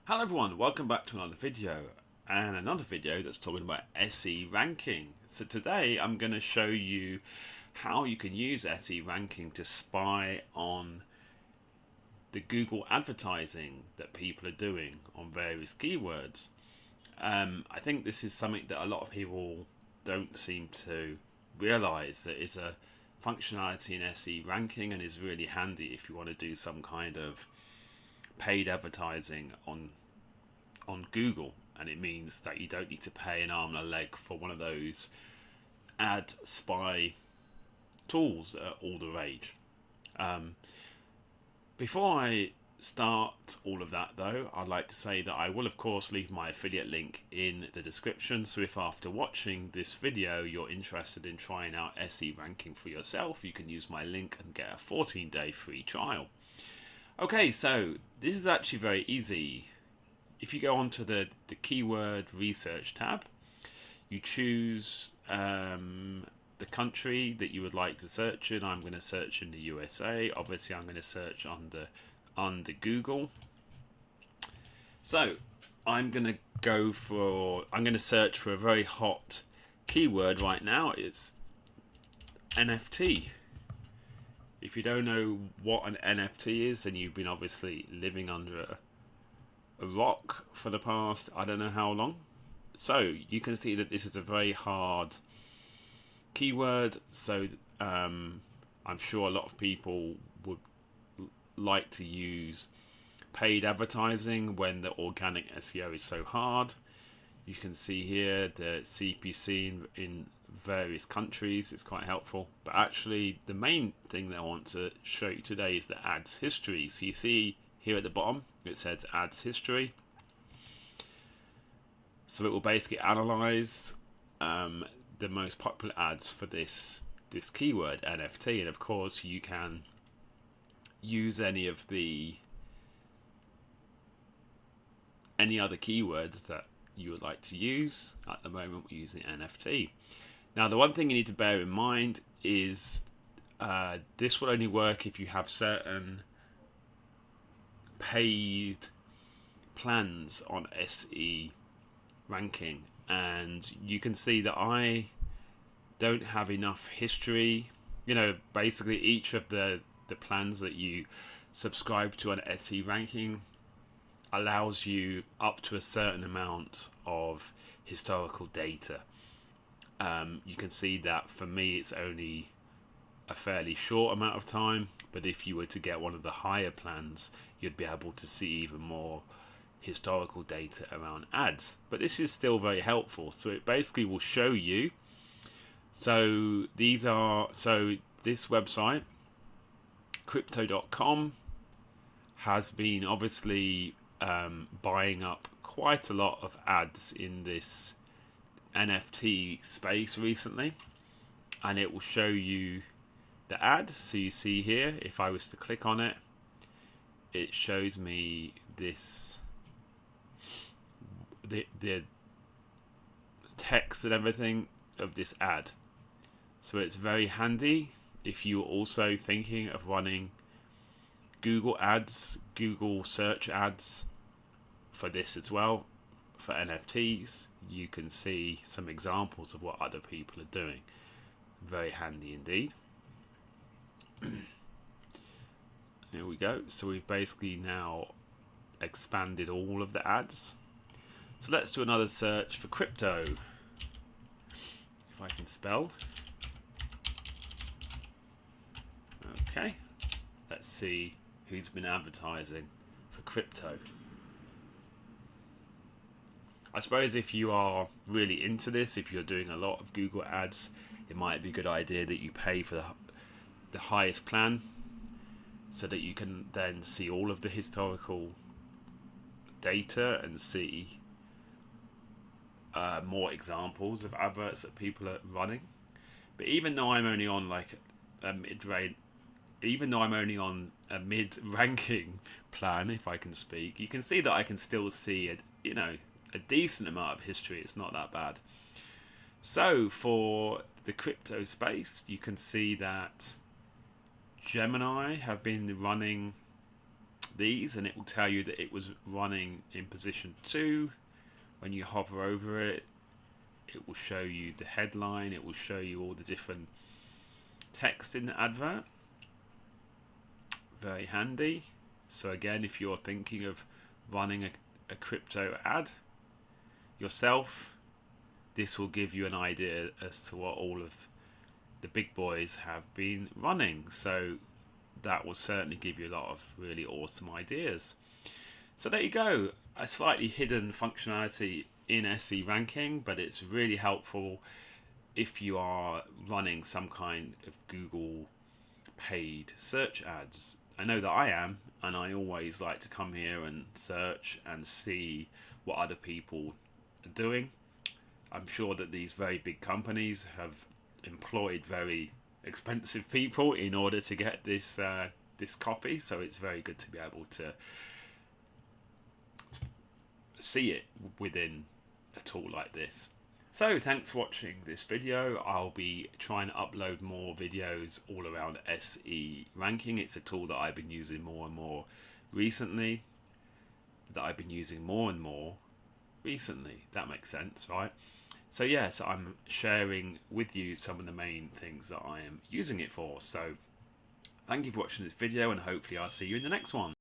Hello everyone, welcome back to another video and another video that's talking about SE ranking. So today I'm going to show you how you can use SE ranking to spy on the Google advertising that people are doing on various keywords. I think this is something that a lot of people don't seem to realize that is a functionality in SE ranking and is really handy if you want to do some kind of paid advertising on Google, and it means that you don't need to pay an arm and a leg for one of those ad spy tools that are all the rage. Before I start all of that though, I'd like to say that I will of course leave my affiliate link in the description, so if after watching this video you're interested in trying out SE ranking for yourself, you can use my link and get a 14-day free trial. Okay, so this is actually very easy. If you go onto the keyword research tab, you choose the country that you would like to search in. I'm going to search in the USA. Obviously, I'm going to search under Google. So I'm going to search for a very hot keyword right now. It's NFT. If you don't know what an NFT is, then you've been obviously living under a rock for the past I don't know how long. So you can see that this is a very hard keyword, so I'm sure a lot of people would like to use paid advertising when the organic SEO is so hard. You can see here the CPC in various countries. It's quite helpful, but actually the main thing that I want to show you today is the ads history. So you see here at the bottom it says ads history, so it will basically analyze the most popular ads for this keyword NFT, and of course you can use any other keywords that you would like to use. At the moment we're using NFT. Now the one thing you need to bear in mind is this will only work if you have certain paid plans on SE ranking, and you can see that I don't have enough history. Basically each of the plans that you subscribe to on SE ranking allows you up to a certain amount of historical data. You can see that for me it's only a fairly short amount of time, but if you were to get one of the higher plans you'd be able to see even more historical data around ads. But this is still very helpful, so it basically will show you. So this website crypto.com has been obviously buying up quite a lot of ads in this NFT space recently, and it will show you the ad. So you see here, if I was to click on it, it shows me this the text and everything of this ad. So it's very handy if you're also thinking of running Google ads, Google search ads for this as well, for NFTs. You can see some examples of what other people are doing. Very handy indeed. Here we go. So we've basically now expanded all of the ads. So let's do another search for crypto, if I can spell. Okay, let's see who's been advertising for crypto. I suppose if you are really into this, if you're doing a lot of Google ads, it might be a good idea that you pay for the highest plan, so that you can then see all of the historical data and see more examples of adverts that people are running. But even though I'm only on like a mid-ranking plan, if I can speak, you can see that I can still see a decent amount of history. It's not that bad. So for the crypto space, you can see that Gemini have been running these, and it will tell you that it was running in position 2. When you hover over it, it will show you the headline, it will show you all the different text in the advert. Very handy. So again, if you're thinking of running a crypto ad yourself, this will give you an idea as to what all of the big boys have been running. So that will certainly give you a lot of really awesome ideas. So there you go, a slightly hidden functionality in SERanking, but it's really helpful if you are running some kind of Google paid search ads. I know that I am, and I always like to come here and search and see what other people are doing. I'm sure that these very big companies have employed very expensive people in order to get this this copy, so it's very good to be able to see it within a tool like this. So thanks for watching this video. I'll be trying to upload more videos all around SERanking. It's a tool that I've been using more and more recently. That makes sense, right? So yeah, so I'm sharing with you some of the main things that I am using it for. So thank you for watching this video, and hopefully I'll see you in the next one.